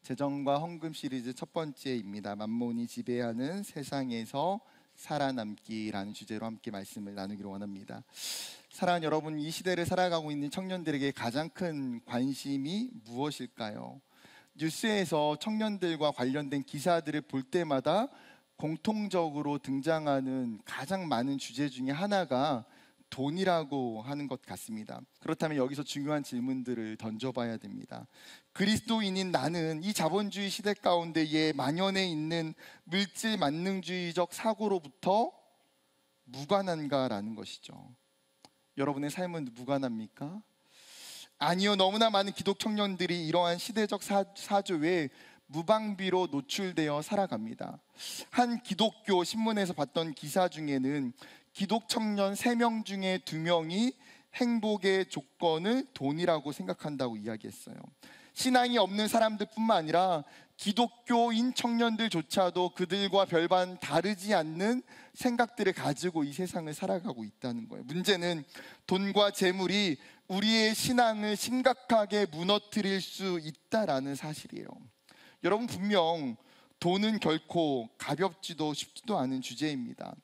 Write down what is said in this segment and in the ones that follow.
재정과 헌금 시리즈 첫 번째입니다. 만몬이 지배하는 세상에서 살아남기라는 주제로 함께 말씀을 나누기로 원합니다. 사랑하는 여러분, 이 시대를 살아가고 있는 청년들에게 가장 큰 관심이 무엇일까요? 뉴스에서 청년들과 관련된 기사들을 볼 때마다 공통적으로 등장하는 가장 많은 주제 중에 하나가 돈이라고 하는 것 같습니다. 그렇다면 여기서 중요한 질문들을 던져봐야 됩니다. 그리스도인인 나는 이 자본주의 시대 가운데에 만연해 있는 물질 만능주의적 사고로부터 무관한가라는 것이죠. 여러분의 삶은 무관합니까? 아니요, 너무나 많은 기독 청년들이 이러한 시대적 사조에 무방비로 노출되어 살아갑니다. 한 기독교 신문에서 봤던 기사 중에는 기독 청년 3명 중에 2명이 행복의 조건을 돈이라고 생각한다고 이야기했어요. 신앙이 없는 사람들 뿐만 아니라 기독교인 청년들조차도 그들과 별반 다르지 않는 생각들을 가지고 이 세상을 살아가고 있다는 거예요. 문제는 돈과 재물이 우리의 신앙을 심각하게 무너뜨릴 수 있다라는 사실이에요. 여러분, 분명 돈은 결코 가볍지도 쉽지도 않은 주제입니다.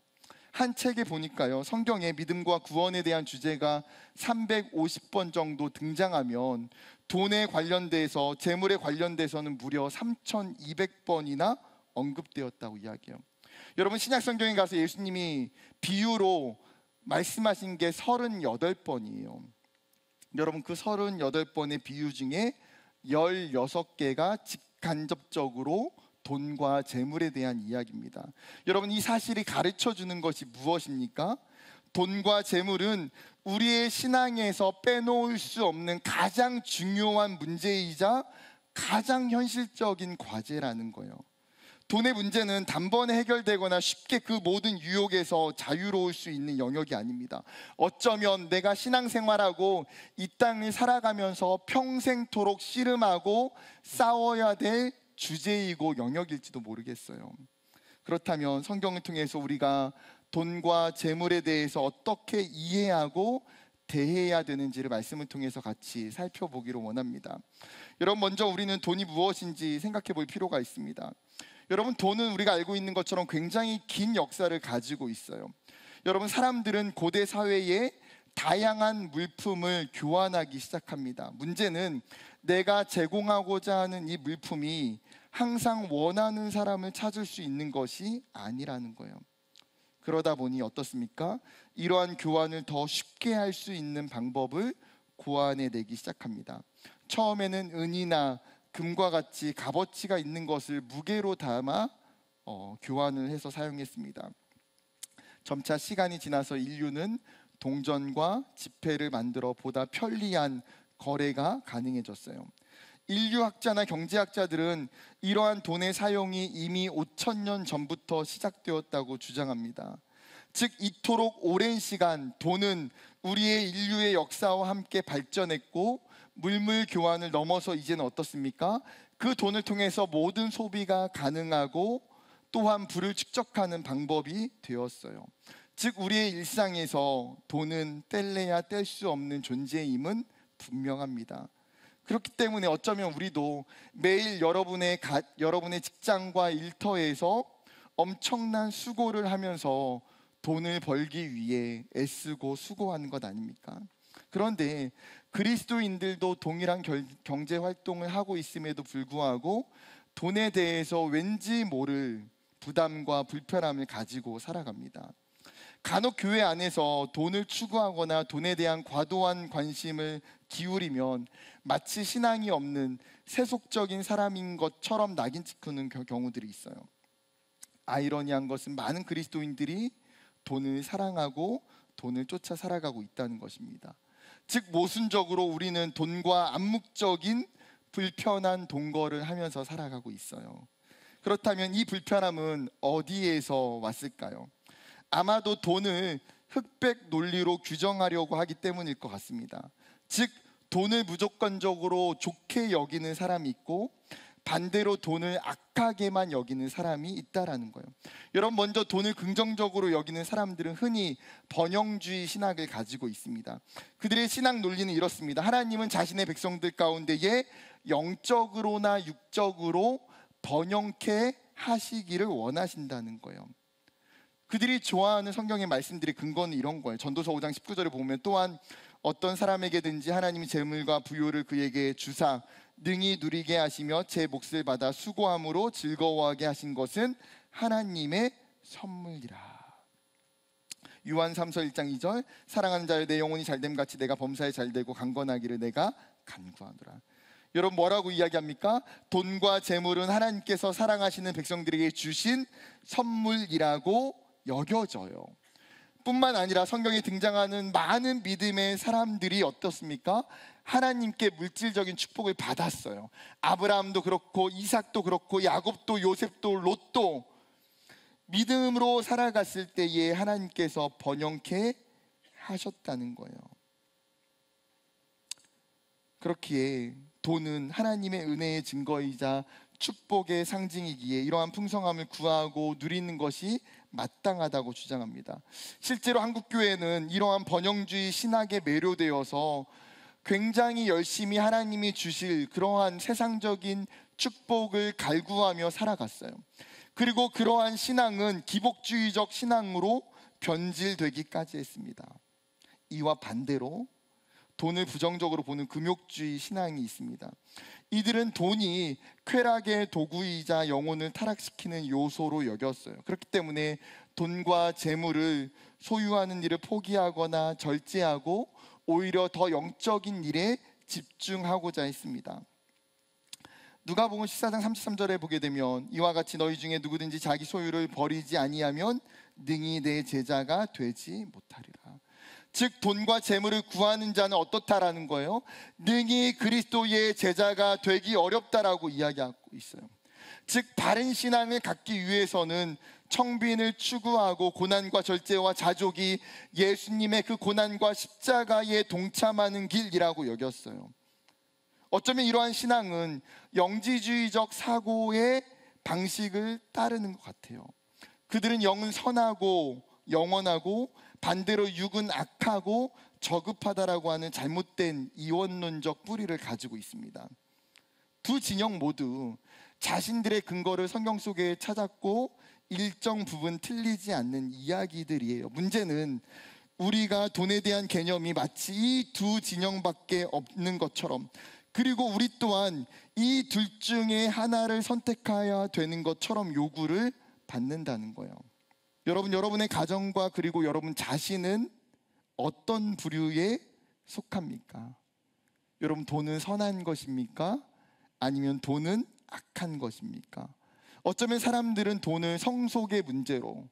한 책에 보니까요, 성경에 믿음과 구원에 대한 주제가 350번 정도 등장하면 돈에 관련돼서, 재물에 관련돼서는 무려 3,200번이나 언급되었다고 이야기해요. 여러분, 신약 성경에 가서 예수님이 비유로 말씀하신 게 38번이에요. 여러분, 그 38번의 비유 중에 16개가 직간접적으로 돈과 재물에 대한 이야기입니다. 여러분, 이 사실이 가르쳐주는 것이 무엇입니까? 돈과 재물은 우리의 신앙에서 빼놓을 수 없는 가장 중요한 문제이자 가장 현실적인 과제라는 거예요. 돈의 문제는 단번에 해결되거나 쉽게 그 모든 유혹에서 자유로울 수 있는 영역이 아닙니다. 어쩌면 내가 신앙생활하고 이 땅을 살아가면서 평생토록 씨름하고 싸워야 될 주제이고 영역일지도 모르겠어요. 그렇다면 성경을 통해서 우리가 돈과 재물에 대해서 어떻게 이해하고 대해야 되는지를 말씀을 통해서 같이 살펴보기로 원합니다. 여러분, 먼저 우리는 돈이 무엇인지 생각해 볼 필요가 있습니다. 여러분, 돈은 우리가 알고 있는 것처럼 굉장히 긴 역사를 가지고 있어요. 여러분, 사람들은 고대 사회에 다양한 물품을 교환하기 시작합니다. 문제는 내가 제공하고자 하는 이 물품이 항상 원하는 사람을 찾을 수 있는 것이 아니라는 거예요. 그러다 보니 어떻습니까? 이러한 교환을 더 쉽게 할 수 있는 방법을 고안해내기 시작합니다. 처음에는 은이나 금과 같이 값어치가 있는 것을 무게로 담아 교환을 해서 사용했습니다. 점차 시간이 지나서 인류는 동전과 지폐를 만들어 보다 편리한 거래가 가능해졌어요. 인류학자나 경제학자들은 이러한 돈의 사용이 이미 5,000년 전부터 시작되었다고 주장합니다. 즉, 이토록 오랜 시간 돈은 우리의 인류의 역사와 함께 발전했고, 물물 교환을 넘어서 이제는 어떻습니까? 그 돈을 통해서 모든 소비가 가능하고 또한 부를 축적하는 방법이 되었어요. 즉, 우리의 일상에서 돈은 뗄래야 뗄 수 없는 존재임은 분명합니다. 그렇기 때문에 어쩌면 우리도 매일 여러분의 직장과 일터에서 엄청난 수고를 하면서 돈을 벌기 위해 애쓰고 수고하는 것 아닙니까? 그런데 그리스도인들도 동일한 경제 활동을 하고 있음에도 불구하고 돈에 대해서 왠지 모를 부담과 불편함을 가지고 살아갑니다. 간혹 교회 안에서 돈을 추구하거나 돈에 대한 과도한 관심을 기울이면 마치 신앙이 없는 세속적인 사람인 것처럼 낙인 찍히는 경우들이 있어요. 아이러니한 것은 많은 그리스도인들이 돈을 사랑하고 돈을 쫓아 살아가고 있다는 것입니다. 즉, 모순적으로 우리는 돈과 암묵적인 불편한 동거를 하면서 살아가고 있어요. 그렇다면 이 불편함은 어디에서 왔을까요? 아마도 돈을 흑백 논리로 규정하려고 하기 때문일 것 같습니다. 즉, 돈을 무조건적으로 좋게 여기는 사람이 있고 반대로 돈을 악하게만 여기는 사람이 있다라는 거예요. 여러분, 먼저 돈을 긍정적으로 여기는 사람들은 흔히 번영주의 신학을 가지고 있습니다. 그들의 신학 논리는 이렇습니다. 하나님은 자신의 백성들 가운데에 영적으로나 육적으로 번영케 하시기를 원하신다는 거예요. 그들이 좋아하는 성경의 말씀들의 근거는 이런 거예요. 전도서 5장 19절에 보면 또한 어떤 사람에게든지 하나님이 재물과 부요를 그에게 주사 능히 누리게 하시며 제 몫을 받아 수고함으로 즐거워하게 하신 것은 하나님의 선물이라. 요한 3서 1장 2절 사랑하는 자여 내 영혼이 잘됨같이 내가 범사에 잘되고 강건하기를 내가 간구하노라. 여러분 뭐라고 이야기합니까? 돈과 재물은 하나님께서 사랑하시는 백성들에게 주신 선물이라고 여겨져요. 뿐만 아니라 성경에 등장하는 많은 믿음의 사람들이 어떻습니까? 하나님께 물질적인 축복을 받았어요. 아브라함도 그렇고 이삭도 그렇고 야곱도 요셉도 롯도 믿음으로 살아갔을 때에 하나님께서 번영케 하셨다는 거예요. 그렇기에 돈은 하나님의 은혜의 증거이자 축복의 상징이기에 이러한 풍성함을 구하고 누리는 것이 마땅하다고 주장합니다. 실제로 한국교회는 이러한 번영주의 신학에 매료되어서 굉장히 열심히 하나님이 주실 그러한 세상적인 축복을 갈구하며 살아갔어요. 그리고 그러한 신앙은 기복주의적 신앙으로 변질되기까지 했습니다. 이와 반대로 돈을 부정적으로 보는 금욕주의 신앙이 있습니다. 이들은 돈이 쾌락의 도구이자 영혼을 타락시키는 요소로 여겼어요. 그렇기 때문에 돈과 재물을 소유하는 일을 포기하거나 절제하고 오히려 더 영적인 일에 집중하고자 했습니다. 누가복음 14장 33절에 보게 되면 이와 같이 너희 중에 누구든지 자기 소유를 버리지 아니하면 능히 내 제자가 되지 못하리라. 즉 돈과 재물을 구하는 자는 어떻다라는 거예요? 능히 그리스도의 제자가 되기 어렵다라고 이야기하고 있어요. 즉 바른 신앙을 갖기 위해서는 청빈을 추구하고 고난과 절제와 자족이 예수님의 그 고난과 십자가에 동참하는 길이라고 여겼어요. 어쩌면 이러한 신앙은 영지주의적 사고의 방식을 따르는 것 같아요. 그들은 영은 선하고 영원하고 반대로 육은 악하고 저급하다라고 하는 잘못된 이원론적 뿌리를 가지고 있습니다. 두 진영 모두 자신들의 근거를 성경 속에 찾았고 일정 부분 틀리지 않는 이야기들이에요. 문제는 우리가 돈에 대한 개념이 마치 이 두 진영밖에 없는 것처럼, 그리고 우리 또한 이 둘 중에 하나를 선택해야 되는 것처럼 요구를 받는다는 거예요. 여러분의 가정과 그리고 여러분 자신은 어떤 부류에 속합니까? 여러분 돈은 선한 것입니까? 아니면 돈은 악한 것입니까? 어쩌면 사람들은 돈을 성속의 문제로,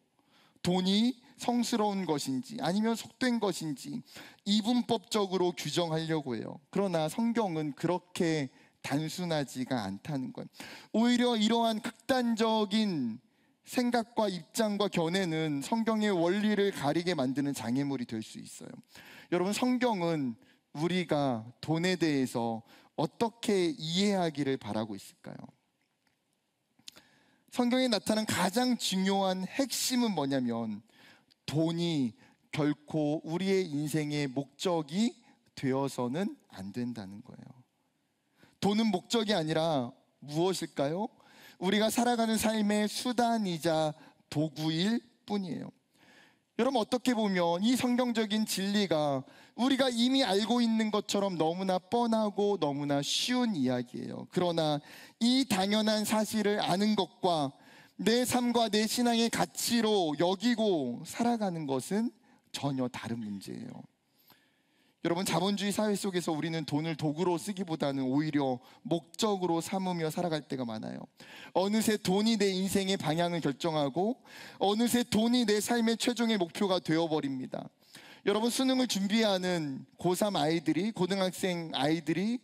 돈이 성스러운 것인지 아니면 속된 것인지 이분법적으로 규정하려고 해요. 그러나 성경은 그렇게 단순하지가 않다는 거예요. 오히려 이러한 극단적인 생각과 입장과 견해는 성경의 원리를 가리게 만드는 장애물이 될 수 있어요. 여러분, 성경은 우리가 돈에 대해서 어떻게 이해하기를 바라고 있을까요? 성경에 나타난 가장 중요한 핵심은 뭐냐면 돈이 결코 우리의 인생의 목적이 되어서는 안 된다는 거예요. 돈은 목적이 아니라 무엇일까요? 우리가 살아가는 삶의 수단이자 도구일 뿐이에요. 여러분, 어떻게 보면 이 성경적인 진리가 우리가 이미 알고 있는 것처럼 너무나 뻔하고 너무나 쉬운 이야기예요. 그러나 이 당연한 사실을 아는 것과 내 삶과 내 신앙의 가치로 여기고 살아가는 것은 전혀 다른 문제예요. 여러분, 자본주의 사회 속에서 우리는 돈을 도구로 쓰기보다는 오히려 목적으로 삼으며 살아갈 때가 많아요. 어느새 돈이 내 인생의 방향을 결정하고 어느새 돈이 내 삶의 최종의 목표가 되어버립니다. 여러분, 수능을 준비하는 고3 아이들이, 고등학생 아이들이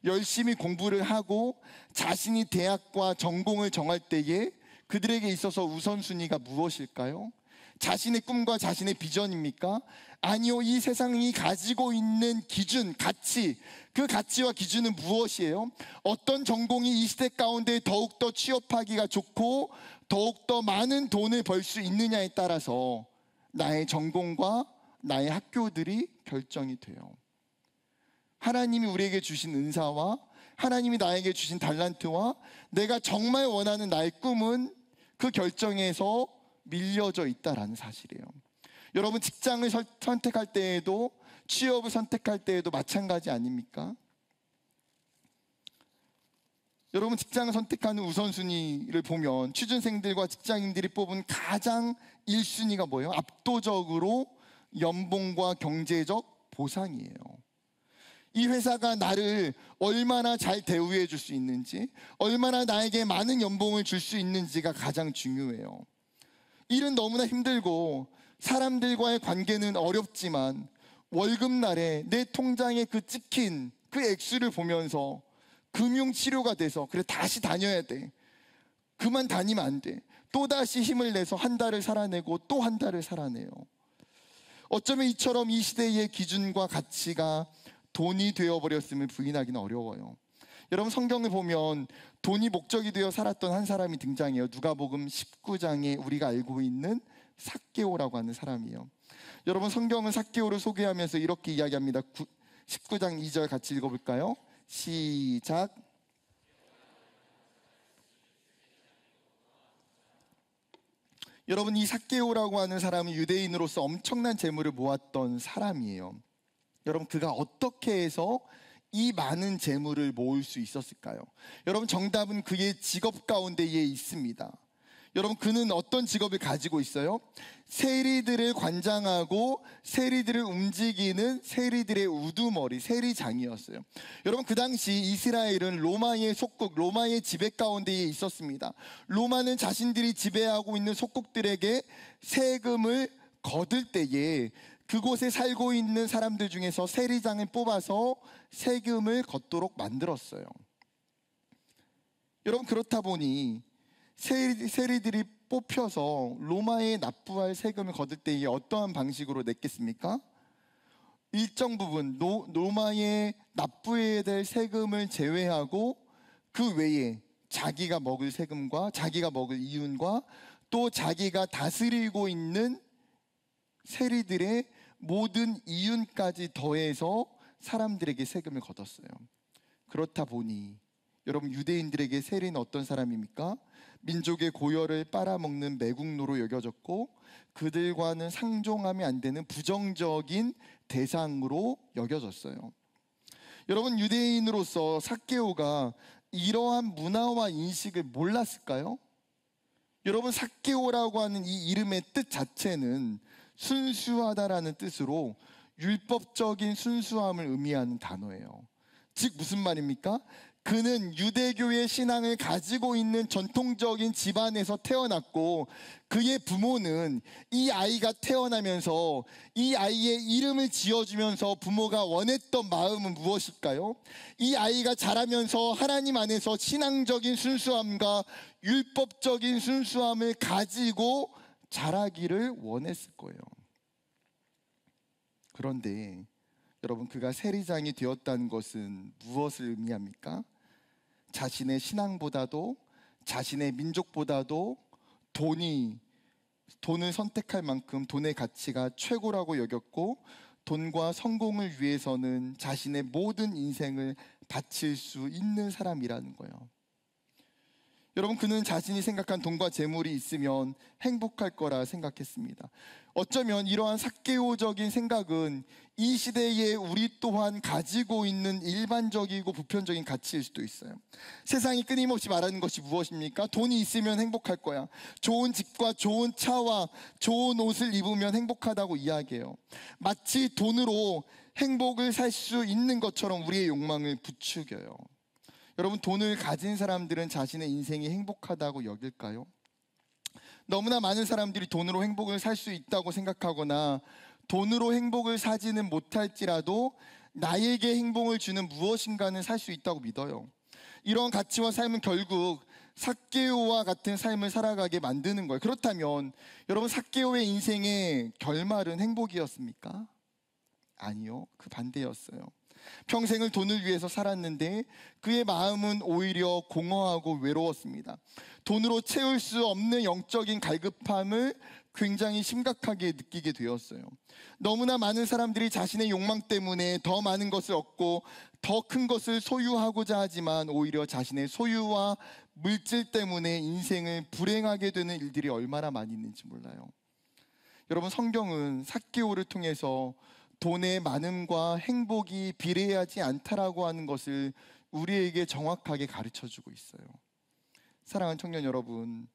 열심히 공부를 하고 자신이 대학과 전공을 정할 때에 그들에게 있어서 우선순위가 무엇일까요? 자신의 꿈과 자신의 비전입니까? 아니요, 이 세상이 가지고 있는 기준, 가치, 그 가치와 기준은 무엇이에요? 어떤 전공이 이 시대 가운데 더욱더 취업하기가 좋고 더욱더 많은 돈을 벌 수 있느냐에 따라서 나의 전공과 나의 학교들이 결정이 돼요. 하나님이 우리에게 주신 은사와 하나님이 나에게 주신 달란트와 내가 정말 원하는 나의 꿈은 그 결정에서 밀려져 있다라는 사실이에요. 여러분, 직장을 선택할 때에도, 취업을 선택할 때에도 마찬가지 아닙니까? 여러분, 직장을 선택하는 우선순위를 보면 취준생들과 직장인들이 뽑은 가장 1순위가 뭐예요? 압도적으로 연봉과 경제적 보상이에요. 이 회사가 나를 얼마나 잘 대우해 줄 수 있는지, 얼마나 나에게 많은 연봉을 줄 수 있는지가 가장 중요해요. 일은 너무나 힘들고 사람들과의 관계는 어렵지만 월급날에 내 통장에 그 찍힌 그 액수를 보면서 금융치료가 돼서, 그래 다시 다녀야 돼, 그만 다니면 안 돼, 또다시 힘을 내서 한 달을 살아내고 또 한 달을 살아내요. 어쩌면 이처럼 이 시대의 기준과 가치가 돈이 되어버렸음을 부인하기는 어려워요. 여러분, 성경을 보면 돈이 목적이 되어 살았던 한 사람이 등장해요. 누가복음 19장에 우리가 알고 있는 삭개오라고 하는 사람이에요. 여러분, 성경은 삭개오를 소개하면서 이렇게 이야기합니다. 19장 2절 같이 읽어볼까요? 시작. 여러분, 이 삭개오라고 하는 사람은 유대인으로서 엄청난 재물을 모았던 사람이에요. 여러분, 그가 어떻게 해서 이 많은 재물을 모을 수 있었을까요? 여러분, 정답은 그의 직업 가운데에 있습니다. 여러분, 그는 어떤 직업을 가지고 있어요? 세리들을 관장하고 세리들을 움직이는 세리들의 우두머리, 세리장이었어요. 여러분, 그 당시 이스라엘은 로마의 속국, 로마의 지배 가운데에 있었습니다. 로마는 자신들이 지배하고 있는 속국들에게 세금을 거둘 때에 그곳에 살고 있는 사람들 중에서 세리장을 뽑아서 세금을 걷도록 만들었어요. 여러분, 그렇다 보니 세리들이 뽑혀서 로마에 납부할 세금을 거둘 때에 어떠한 방식으로 냈겠습니까? 일정 부분 로마에 납부해야 될 세금을 제외하고 그 외에 자기가 먹을 세금과 자기가 먹을 이윤과 또 자기가 다스리고 있는 세리들의 모든 이윤까지 더해서 사람들에게 세금을 걷었어요. 그렇다 보니 여러분, 유대인들에게 세리는 어떤 사람입니까? 민족의 고열을 빨아먹는 매국노로 여겨졌고 그들과는 상종하면 안 되는 부정적인 대상으로 여겨졌어요. 여러분, 유대인으로서 삭개오가 이러한 문화와 인식을 몰랐을까요? 여러분, 삭개오라고 하는 이 이름의 뜻 자체는 순수하다라는 뜻으로 율법적인 순수함을 의미하는 단어예요. 즉 무슨 말입니까? 그는 유대교의 신앙을 가지고 있는 전통적인 집안에서 태어났고 그의 부모는 이 아이가 태어나면서 이 아이의 이름을 지어주면서 부모가 원했던 마음은 무엇일까요? 이 아이가 자라면서 하나님 안에서 신앙적인 순수함과 율법적인 순수함을 가지고 자라기를 원했을 거예요. 그런데 여러분, 그가 세리장이 되었다는 것은 무엇을 의미합니까? 자신의 신앙보다도 자신의 민족보다도 돈을 선택할 만큼 돈의 가치가 최고라고 여겼고 돈과 성공을 위해서는 자신의 모든 인생을 바칠 수 있는 사람이라는 거예요. 여러분, 그는 자신이 생각한 돈과 재물이 있으면 행복할 거라 생각했습니다. 어쩌면 이러한 삭개오적인 생각은 이 시대에 우리 또한 가지고 있는 일반적이고 보편적인 가치일 수도 있어요. 세상이 끊임없이 말하는 것이 무엇입니까? 돈이 있으면 행복할 거야. 좋은 집과 좋은 차와 좋은 옷을 입으면 행복하다고 이야기해요. 마치 돈으로 행복을 살 수 있는 것처럼 우리의 욕망을 부추겨요. 여러분, 돈을 가진 사람들은 자신의 인생이 행복하다고 여길까요? 너무나 많은 사람들이 돈으로 행복을 살 수 있다고 생각하거나 돈으로 행복을 사지는 못할지라도 나에게 행복을 주는 무엇인가는 살 수 있다고 믿어요. 이런 가치와 삶은 결국 삭개오와 같은 삶을 살아가게 만드는 거예요. 그렇다면 여러분, 삭개오의 인생의 결말은 행복이었습니까? 아니요, 그 반대였어요. 평생을 돈을 위해서 살았는데 그의 마음은 오히려 공허하고 외로웠습니다. 돈으로 채울 수 없는 영적인 갈급함을 굉장히 심각하게 느끼게 되었어요. 너무나 많은 사람들이 자신의 욕망 때문에 더 많은 것을 얻고 더 큰 것을 소유하고자 하지만 오히려 자신의 소유와 물질 때문에 인생을 불행하게 되는 일들이 얼마나 많이 있는지 몰라요. 여러분, 성경은 삭개오를 통해서 돈의 많음과 행복이 비례하지 않다라고 하는 것을 우리에게 정확하게 가르쳐주고 있어요. 사랑하는 청년 여러분,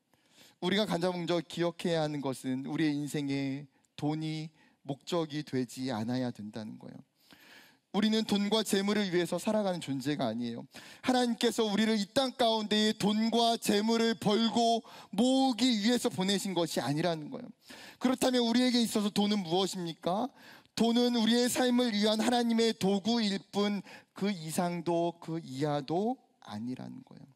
우리가 가장 먼저 기억해야 하는 것은 우리의 인생에 돈이 목적이 되지 않아야 된다는 거예요. 우리는 돈과 재물을 위해서 살아가는 존재가 아니에요. 하나님께서 우리를 이 땅 가운데에 돈과 재물을 벌고 모으기 위해서 보내신 것이 아니라는 거예요. 그렇다면 우리에게 있어서 돈은 무엇입니까? 돈은 우리의 삶을 위한 하나님의 도구일 뿐 그 이상도 그 이하도 아니라는 거예요.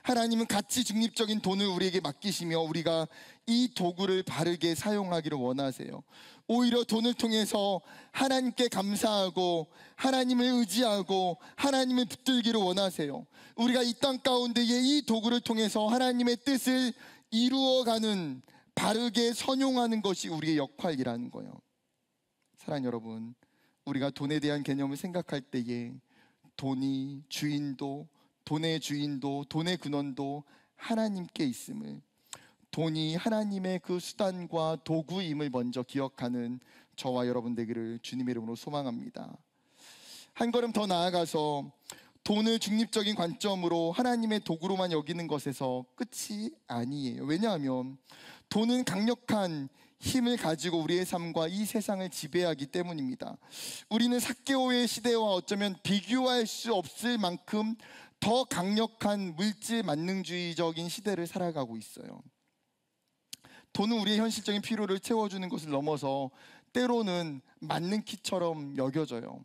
하나님은 가치 중립적인 돈을 우리에게 맡기시며 우리가 이 도구를 바르게 사용하기를 원하세요. 오히려 돈을 통해서 하나님께 감사하고 하나님을 의지하고 하나님을 붙들기를 원하세요. 우리가 이 땅 가운데에 이 도구를 통해서 하나님의 뜻을 이루어가는, 바르게 선용하는 것이 우리의 역할이라는 거예요. 사랑하는 여러분, 우리가 돈에 대한 개념을 생각할 때에 돈이 주인도, 돈의 주인도, 돈의 근원도 하나님께 있음을, 돈이 하나님의 그 수단과 도구임을 먼저 기억하는 저와 여러분 되기를 주님의 이름으로 소망합니다. 한 걸음 더 나아가서 돈을 중립적인 관점으로 하나님의 도구로만 여기는 것에서 끝이 아니에요. 왜냐하면 돈은 강력한 힘을 가지고 우리의 삶과 이 세상을 지배하기 때문입니다. 우리는 삭개오의 시대와 어쩌면 비교할 수 없을 만큼 더 강력한 물질 만능주의적인 시대를 살아가고 있어요. 돈은 우리의 현실적인 필요를 채워주는 것을 넘어서 때로는 맞는 키처럼 여겨져요.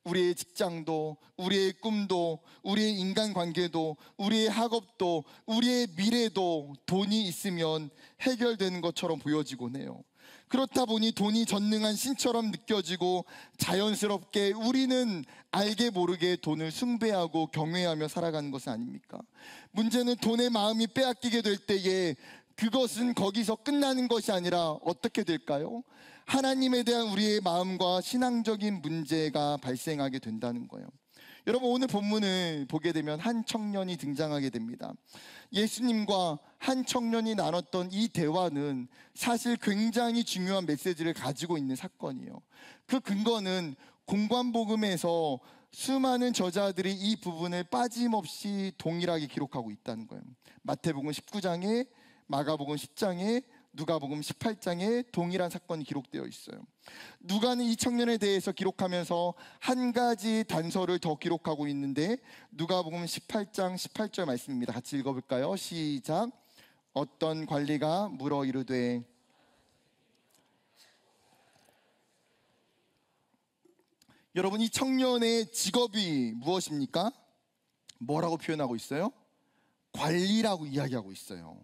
우리의 직장도, 우리의 꿈도, 우리의 인간관계도, 우리의 학업도, 우리의 미래도 돈이 있으면 해결되는 것처럼 보여지곤 해요. 그렇다 보니 돈이 전능한 신처럼 느껴지고 자연스럽게 우리는 알게 모르게 돈을 숭배하고 경외하며 살아가는 것은 아닙니까? 문제는 돈의 마음이 빼앗기게 될 때에 그것은 거기서 끝나는 것이 아니라 어떻게 될까요? 하나님에 대한 우리의 마음과 신앙적인 문제가 발생하게 된다는 거예요. 여러분, 오늘 본문을 보게 되면 한 청년이 등장하게 됩니다. 예수님과 한 청년이 나눴던 이 대화는 사실 굉장히 중요한 메시지를 가지고 있는 사건이에요. 그 근거는 공관복음에서 수많은 저자들이 이 부분을 빠짐없이 동일하게 기록하고 있다는 거예요. 마태복음 19장에, 마가복음 10장에, 누가복음 18장에 동일한 사건이 기록되어 있어요. 누가는 이 청년에 대해서 기록하면서 한 가지 단서를 더 기록하고 있는데 누가복음 18장 18절 말씀입니다. 같이 읽어볼까요? 시작. 어떤 관리가 물어 이르되, 여러분, 이 청년의 직업이 무엇입니까? 뭐라고 표현하고 있어요? 관리라고 이야기하고 있어요.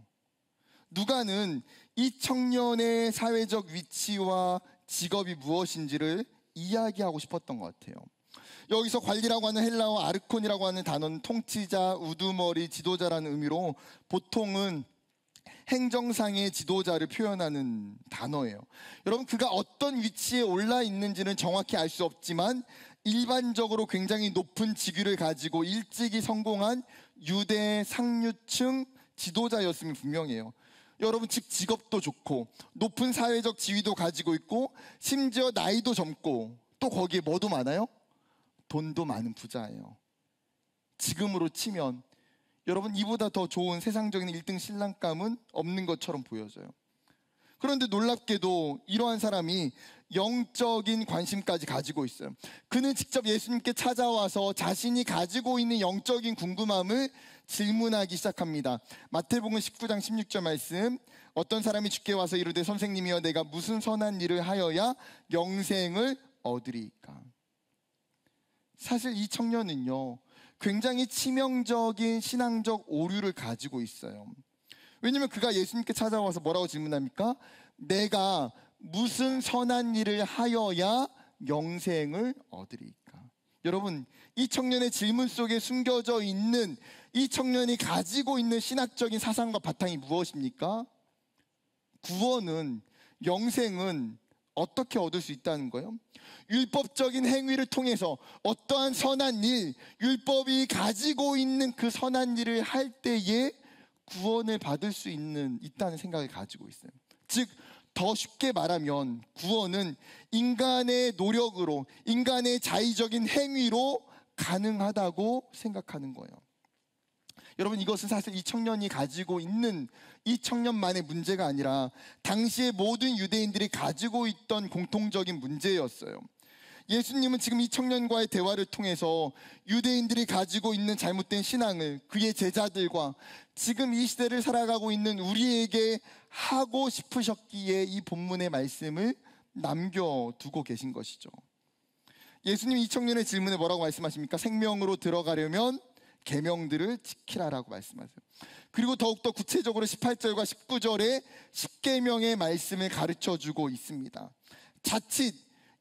누가는 이 청년의 사회적 위치와 직업이 무엇인지를 이야기하고 싶었던 것 같아요. 여기서 관리라고 하는 헬라어 아르콘이라고 하는 단어는 통치자, 우두머리, 지도자라는 의미로 보통은 행정상의 지도자를 표현하는 단어예요. 여러분, 그가 어떤 위치에 올라 있는지는 정확히 알 수 없지만 일반적으로 굉장히 높은 직위를 가지고 일찍이 성공한 유대 상류층 지도자였음이 분명해요. 여러분, 즉 직업도 좋고 높은 사회적 지위도 가지고 있고 심지어 나이도 젊고 또 거기에 뭐도 많아요? 돈도 많은 부자예요. 지금으로 치면 여러분, 이보다 더 좋은 세상적인 1등 신랑감은 없는 것처럼 보여져요. 그런데 놀랍게도 이러한 사람이 영적인 관심까지 가지고 있어요. 그는 직접 예수님께 찾아와서 자신이 가지고 있는 영적인 궁금함을 질문하기 시작합니다. 마태복음 19장 16절 말씀. 어떤 사람이 주께 와서 이르되, 선생님이여, 내가 무슨 선한 일을 하여야 영생을 얻으리이까? 사실 이 청년은요, 굉장히 치명적인 신앙적 오류를 가지고 있어요. 왜냐면 그가 예수님께 찾아와서 뭐라고 질문합니까? 내가 무슨 선한 일을 하여야 영생을 얻으리까? 여러분, 이 청년의 질문 속에 숨겨져 있는, 이 청년이 가지고 있는 신학적인 사상과 바탕이 무엇입니까? 구원은, 영생은 어떻게 얻을 수 있다는 거예요? 율법적인 행위를 통해서 어떠한 선한 일, 율법이 가지고 있는 그 선한 일을 할 때에 구원을 받을 수 있다는 생각을 가지고 있어요. 즉, 더 쉽게 말하면 구원은 인간의 노력으로, 인간의 자의적인 행위로 가능하다고 생각하는 거예요. 여러분, 이것은 사실 이 청년이 가지고 있는 이 청년만의 문제가 아니라 당시의 모든 유대인들이 가지고 있던 공통적인 문제였어요. 예수님은 지금 이 청년과의 대화를 통해서 유대인들이 가지고 있는 잘못된 신앙을 그의 제자들과 지금 이 시대를 살아가고 있는 우리에게 하고 싶으셨기에 이 본문의 말씀을 남겨두고 계신 것이죠. 예수님이 이 청년의 질문에 뭐라고 말씀하십니까? 생명으로 들어가려면 계명들을 지키라라고 말씀하세요. 그리고 더욱더 구체적으로 18절과 19절에 10계명의 말씀을 가르쳐주고 있습니다. 자칫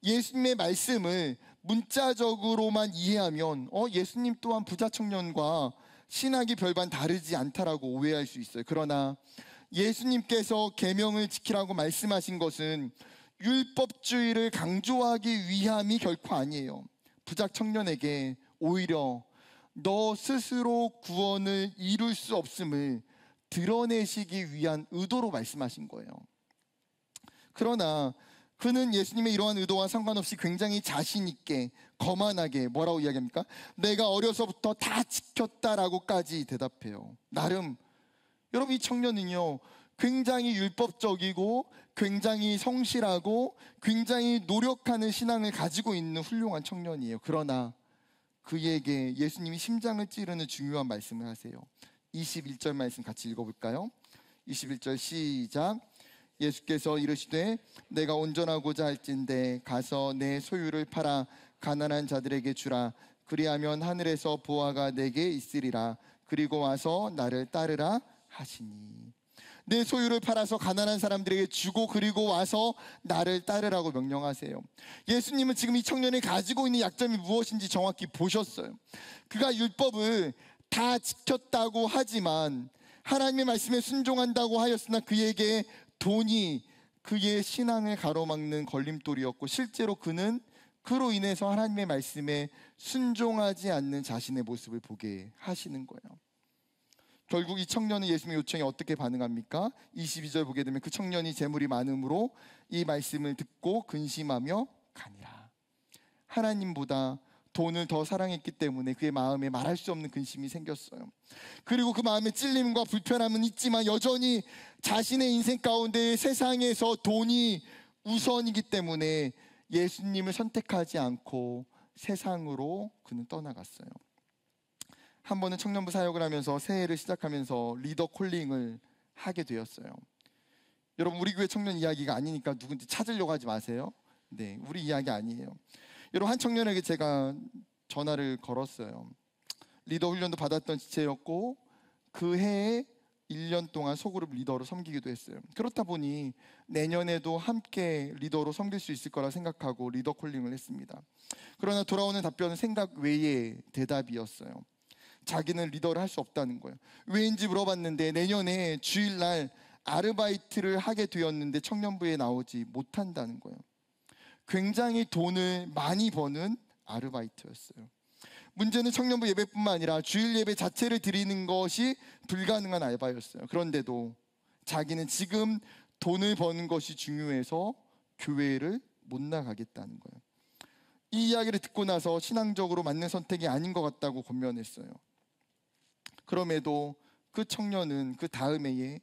예수님의 말씀을 문자적으로만 이해하면 예수님 또한 부자 청년과 신학이 별반 다르지 않다라고 오해할 수 있어요. 그러나 예수님께서 계명을 지키라고 말씀하신 것은 율법주의를 강조하기 위함이 결코 아니에요. 부자 청년에게 오히려 너 스스로 구원을 이룰 수 없음을 드러내시기 위한 의도로 말씀하신 거예요. 그러나 그는 예수님의 이러한 의도와 상관없이 굉장히 자신 있게 거만하게 뭐라고 이야기합니까? 내가 어려서부터 다 지켰다라고까지 대답해요. 나름 여러분, 이 청년은요 굉장히 율법적이고 굉장히 성실하고 굉장히 노력하는 신앙을 가지고 있는 훌륭한 청년이에요. 그러나 그에게 예수님이 심장을 찌르는 중요한 말씀을 하세요. 21절 말씀 같이 읽어볼까요? 21절 시작. 예수께서 이르시되 내가 온전하고자 할진대 가서 내 소유를 팔아 가난한 자들에게 주라. 그리하면 하늘에서 보화가 내게 있으리라. 그리고 와서 나를 따르라 하시니. 내 소유를 팔아서 가난한 사람들에게 주고 그리고 와서 나를 따르라고 명령하세요. 예수님은 지금 이 청년이 가지고 있는 약점이 무엇인지 정확히 보셨어요. 그가 율법을 다 지켰다고 하지만 하나님의 말씀에 순종한다고 하였으나 그에게 돈이 그의 신앙을 가로막는 걸림돌이었고 실제로 그는 그로 인해서 하나님의 말씀에 순종하지 않는 자신의 모습을 보게 하시는 거예요. 결국 이 청년은 예수님의 요청에 어떻게 반응합니까? 22절 보게 되면 그 청년이 재물이 많음으로 이 말씀을 듣고 근심하며 가니라. 하나님보다 돈을 더 사랑했기 때문에 그의 마음에 말할 수 없는 근심이 생겼어요. 그리고 그 마음에 찔림과 불편함은 있지만 여전히 자신의 인생 가운데 세상에서 돈이 우선이기 때문에 예수님을 선택하지 않고 세상으로 그는 떠나갔어요. 한 번은 청년부 사역을 하면서 새해를 시작하면서 리더 콜링을 하게 되었어요. 여러분, 우리 교회 청년 이야기가 아니니까 누군지 찾으려고 하지 마세요. 네, 우리 이야기 아니에요. 여러분, 한 청년에게 제가 전화를 걸었어요. 리더 훈련도 받았던 지체였고 그 해에 1년 동안 소그룹 리더로 섬기기도 했어요. 그렇다 보니 내년에도 함께 리더로 섬길 수 있을 거라 생각하고 리더 콜링을 했습니다. 그러나 돌아오는 답변은 생각 외의 대답이었어요. 자기는 리더를 할 수 없다는 거예요. 왜인지 물어봤는데 내년에 주일날 아르바이트를 하게 되었는데 청년부에 나오지 못한다는 거예요. 굉장히 돈을 많이 버는 아르바이트였어요. 문제는 청년부 예배뿐만 아니라 주일 예배 자체를 드리는 것이 불가능한 알바였어요. 그런데도 자기는 지금 돈을 버는 것이 중요해서 교회를 못 나가겠다는 거예요. 이 이야기를 듣고 나서 신앙적으로 맞는 선택이 아닌 것 같다고 권면했어요. 그럼에도 그 청년은 그 다음 해에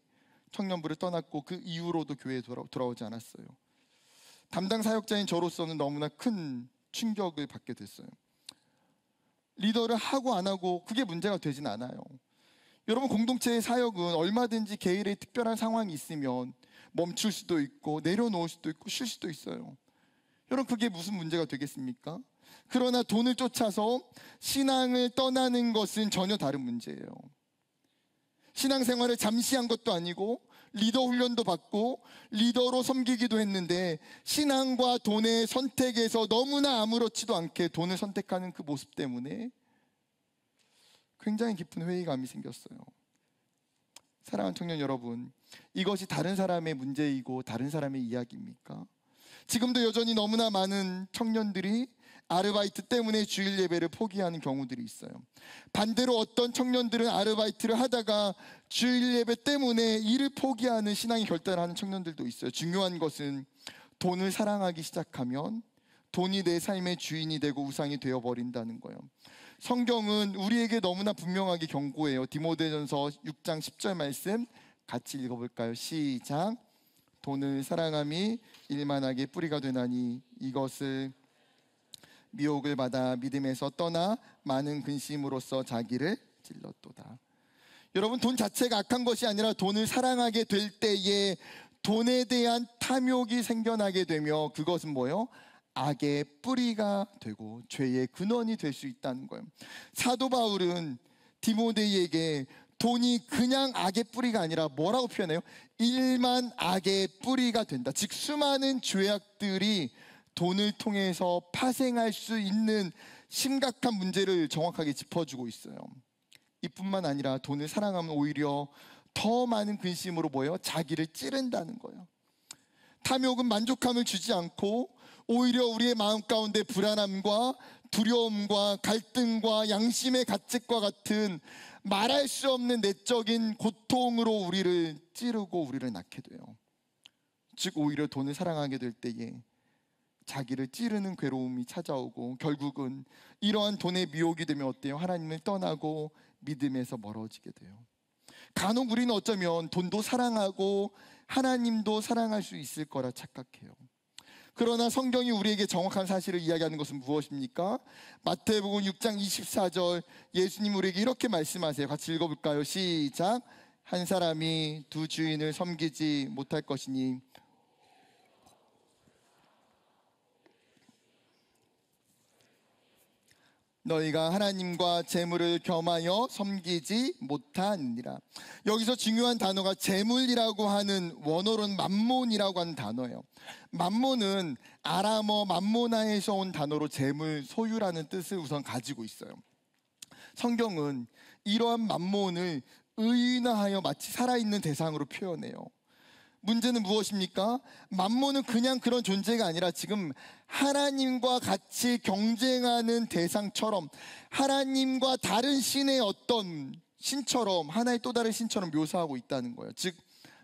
청년부를 떠났고 그 이후로도 교회에 돌아오지 않았어요. 담당 사역자인 저로서는 너무나 큰 충격을 받게 됐어요. 리더를 하고 안 하고 그게 문제가 되진 않아요. 여러분, 공동체의 사역은 얼마든지 개인의 특별한 상황이 있으면 멈출 수도 있고 내려놓을 수도 있고 쉴 수도 있어요. 여러분, 그게 무슨 문제가 되겠습니까? 그러나 돈을 쫓아서 신앙을 떠나는 것은 전혀 다른 문제예요. 신앙생활을 잠시 한 것도 아니고 리더 훈련도 받고 리더로 섬기기도 했는데 신앙과 돈의 선택에서 너무나 아무렇지도 않게 돈을 선택하는 그 모습 때문에 굉장히 깊은 회의감이 생겼어요. 사랑하는 청년 여러분, 이것이 다른 사람의 문제이고 다른 사람의 이야기입니까? 지금도 여전히 너무나 많은 청년들이 아르바이트 때문에 주일 예배를 포기하는 경우들이 있어요. 반대로 어떤 청년들은 아르바이트를 하다가 주일 예배 때문에 일을 포기하는 신앙의 결단을 하는 청년들도 있어요. 중요한 것은 돈을 사랑하기 시작하면 돈이 내 삶의 주인이 되고 우상이 되어버린다는 거예요. 성경은 우리에게 너무나 분명하게 경고해요. 디모데전서 6장 10절 말씀 같이 읽어볼까요? 시작. 돈을 사랑함이 일만하게 뿌리가 되나니 이것을 미혹을 받아 믿음에서 떠나 많은 근심으로써 자기를 찔렀도다. 여러분, 돈 자체가 악한 것이 아니라 돈을 사랑하게 될 때에 돈에 대한 탐욕이 생겨나게 되며 그것은 뭐예요? 악의 뿌리가 되고 죄의 근원이 될 수 있다는 거예요. 사도 바울은 디모데에게 돈이 그냥 악의 뿌리가 아니라 뭐라고 표현해요? 일만 악의 뿌리가 된다. 즉 수많은 죄악들이 돈을 통해서 파생할 수 있는 심각한 문제를 정확하게 짚어주고 있어요. 이뿐만 아니라 돈을 사랑하면 오히려 더 많은 근심으로 뭐예요? 자기를 찌른다는 거예요. 탐욕은 만족감을 주지 않고 오히려 우리의 마음 가운데 불안함과 두려움과 갈등과 양심의 가책과 같은 말할 수 없는 내적인 고통으로 우리를 찌르고 우리를 낳게 돼요. 즉 오히려 돈을 사랑하게 될 때에 자기를 찌르는 괴로움이 찾아오고 결국은 이러한 돈의 미혹이 되면 어때요? 하나님을 떠나고 믿음에서 멀어지게 돼요. 간혹 우리는 어쩌면 돈도 사랑하고 하나님도 사랑할 수 있을 거라 착각해요. 그러나 성경이 우리에게 정확한 사실을 이야기하는 것은 무엇입니까? 마태복음 6장 24절 예수님 우리에게 이렇게 말씀하세요. 같이 읽어볼까요? 시작. 한 사람이 두 주인을 섬기지 못할 것이니 너희가 하나님과 재물을 겸하여 섬기지 못하느니라. 여기서 중요한 단어가 재물이라고 하는 원어로는 맘몬이라고 하는 단어예요. 맘몬은 아람어 맘모나에서 온 단어로 재물, 소유라는 뜻을 우선 가지고 있어요. 성경은 이러한 맘몬을 의인화하여 마치 살아있는 대상으로 표현해요. 문제는 무엇입니까? 맘몬은 그냥 그런 존재가 아니라 지금 하나님과 같이 경쟁하는 대상처럼 하나님과 다른 신의 어떤 신처럼 하나의 또 다른 신처럼 묘사하고 있다는 거예요. 즉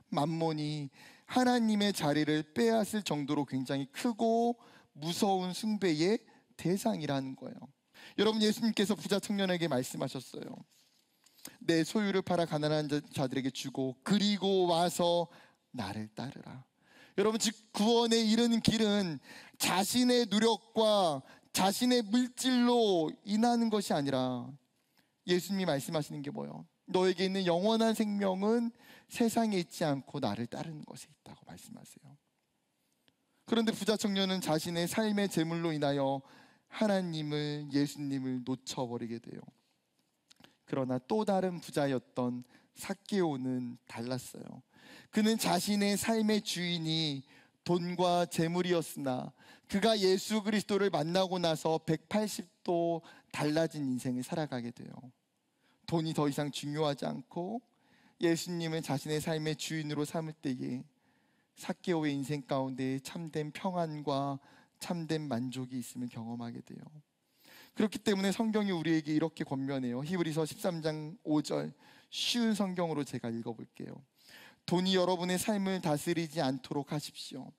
맘몬이 하나님의 자리를 빼앗을 정도로 굉장히 크고 무서운 숭배의 대상이라는 거예요. 여러분, 예수님께서 부자 청년에게 말씀하셨어요. 내 소유를 팔아 가난한 자들에게 주고 그리고 와서 나를 따르라. 여러분, 즉 구원에 이르는 길은 자신의 노력과 자신의 물질로 인하는 것이 아니라 예수님이 말씀하시는 게 뭐예요? 너에게 있는 영원한 생명은 세상에 있지 않고 나를 따르는 것에 있다고 말씀하세요. 그런데 부자 청년은 자신의 삶의 재물로 인하여 하나님을, 예수님을 놓쳐버리게 돼요. 그러나 또 다른 부자였던 삭개오는 달랐어요. 그는 자신의 삶의 주인이 돈과 재물이었으나 그가 예수 그리스도를 만나고 나서 180도 달라진 인생을 살아가게 돼요. 돈이 더 이상 중요하지 않고 예수님을 자신의 삶의 주인으로 삼을 때에 삭개오의 인생 가운데 참된 평안과 참된 만족이 있음을 경험하게 돼요. 그렇기 때문에 성경이 우리에게 이렇게 권면해요. 히브리서 13장 5절 쉬운 성경으로 제가 읽어볼게요. 돈이 여러분의 삶을 다스리지 않도록 하십시오.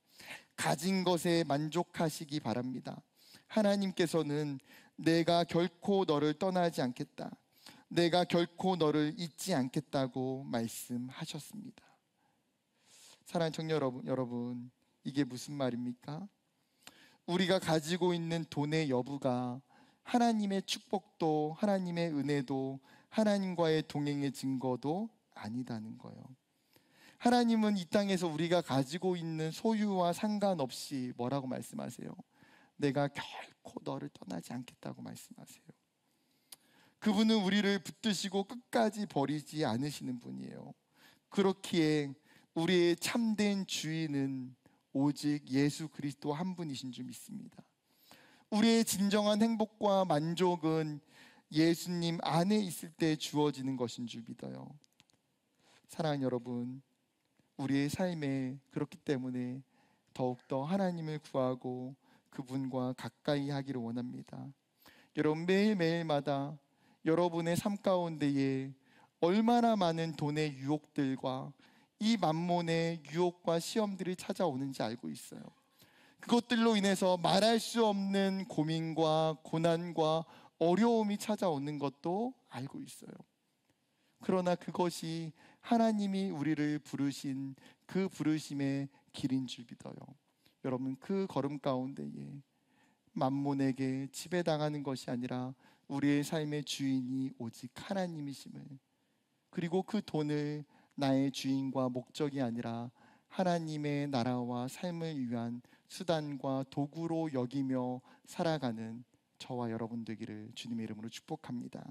가진 것에 만족하시기 바랍니다. 하나님께서는 내가 결코 너를 떠나지 않겠다, 내가 결코 너를 잊지 않겠다고 말씀하셨습니다. 사랑하는 청년 여러분, 이게 무슨 말입니까? 우리가 가지고 있는 돈의 여부가 하나님의 축복도 하나님의 은혜도 하나님과의 동행의 증거도 아니다는 거예요. 하나님은 이 땅에서 우리가 가지고 있는 소유와 상관없이 뭐라고 말씀하세요? 내가 결코 너를 떠나지 않겠다고 말씀하세요. 그분은 우리를 붙드시고 끝까지 버리지 않으시는 분이에요. 그렇기에 우리의 참된 주인은 오직 예수 그리스도 한 분이신 줄 믿습니다. 우리의 진정한 행복과 만족은 예수님 안에 있을 때 주어지는 것인 줄 믿어요. 사랑하는 여러분, 우리의 삶에 그렇기 때문에 더욱더 하나님을 구하고 그분과 가까이 하기를 원합니다. 여러분, 매일매일마다 여러분의 삶 가운데에 얼마나 많은 돈의 유혹들과 이 만몬의 유혹과 시험들이 찾아오는지 알고 있어요. 그것들로 인해서 말할 수 없는 고민과 고난과 어려움이 찾아오는 것도 알고 있어요. 그러나 그것이 하나님이 우리를 부르신 그 부르심의 길인 줄 믿어요. 여러분, 그 걸음 가운데에 만몬에게 지배당하는 것이 아니라 우리의 삶의 주인이 오직 하나님이심을, 그리고 그 돈을 나의 주인과 목적이 아니라 하나님의 나라와 삶을 위한 수단과 도구로 여기며 살아가는 저와 여러분 되기를 주님의 이름으로 축복합니다.